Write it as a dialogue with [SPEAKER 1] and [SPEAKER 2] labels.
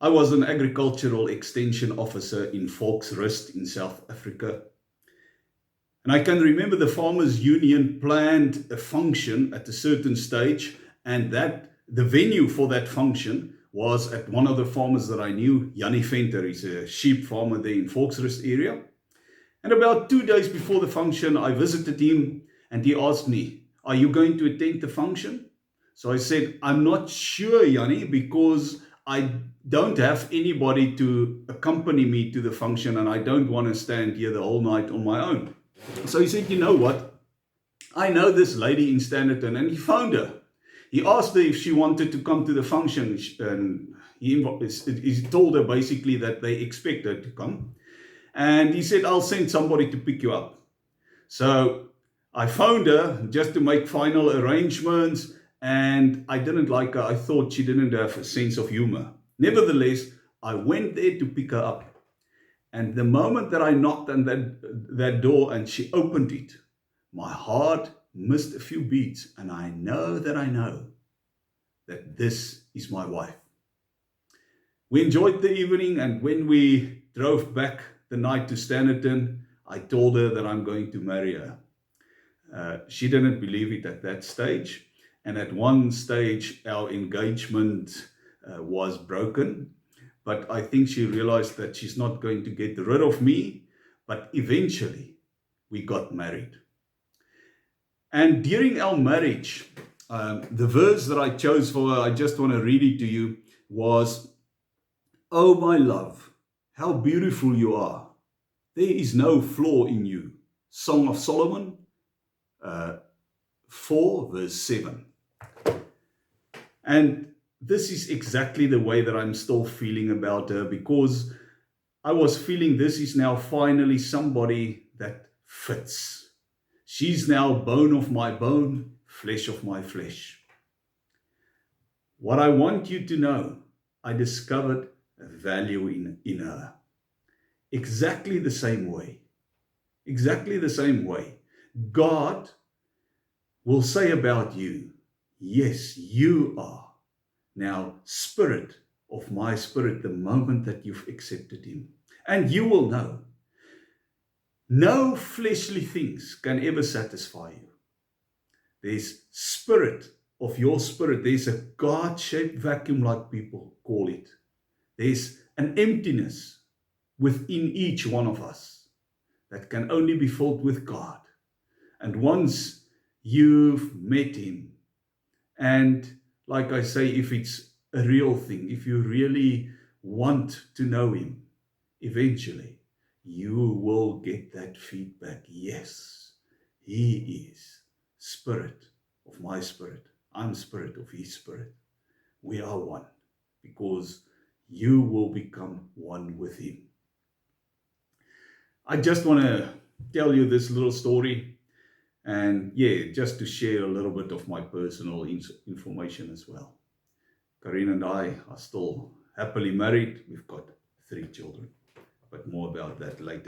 [SPEAKER 1] I was an agricultural extension officer in faxed in South Africa. And I can remember the Farmers Union planned a function at a certain stage, and that the venue for that function was at one of the farmers that I knew, Jannie Venter. He's a sheep farmer there in Volksrust area. And about 2 days before the function, I visited him and he asked me, "Are you going to attend the function?" So I said, "I'm not sure, Jannie, because I don't have anybody to accompany me to the function and I don't want to stand here the whole night on my own." So he said, "You know what? I know this lady in Standerton," and he phoned her. He asked her if she wanted to come to the function, and he told her basically that they expect her to come. And he said, "I'll send somebody to pick you up." So I phoned her just to make final arrangements, and I didn't like her. I thought she didn't have a sense of humor. Nevertheless, I went there to pick her up. And the moment that I knocked on that door and she opened it, my heart missed a few beats, and I know that this is my wife. We enjoyed the evening, and when we drove back the night to Standerton, I told her that I'm going to marry her. She didn't believe it at that stage, and at one stage our engagement was broken, but I think she realized that she's not going to get rid of me, but eventually we got married. And during our marriage, the verse that I chose for her, I just want to read it to you, was, "Oh, my love, how beautiful you are. There is no flaw in you." Song of Solomon 4 verse 7. And this is exactly the way that I'm still feeling about her, because I was feeling this is now finally somebody that fits. She's now bone of my bone, flesh of my flesh. What I want you to know, I discovered a value in her. Exactly the same way. Exactly the same way. God will say about you, "Yes, you are now spirit of my spirit," the moment that you've accepted him. And you will know, no fleshly things can ever satisfy you. There's spirit of your spirit. There's a God-shaped vacuum, like people call it. There's an emptiness within each one of us that can only be filled with God. And once you've met him, and like I say, if it's a real thing, if you really want to know him, eventually you will get that feedback. Yes, he is spirit of my spirit. I'm spirit of his spirit. We are one, because you will become one with him. I just want to tell you this little story, and just to share a little bit of my personal information as well. Karine and I are still happily married. We've got 3 children, but more about that later.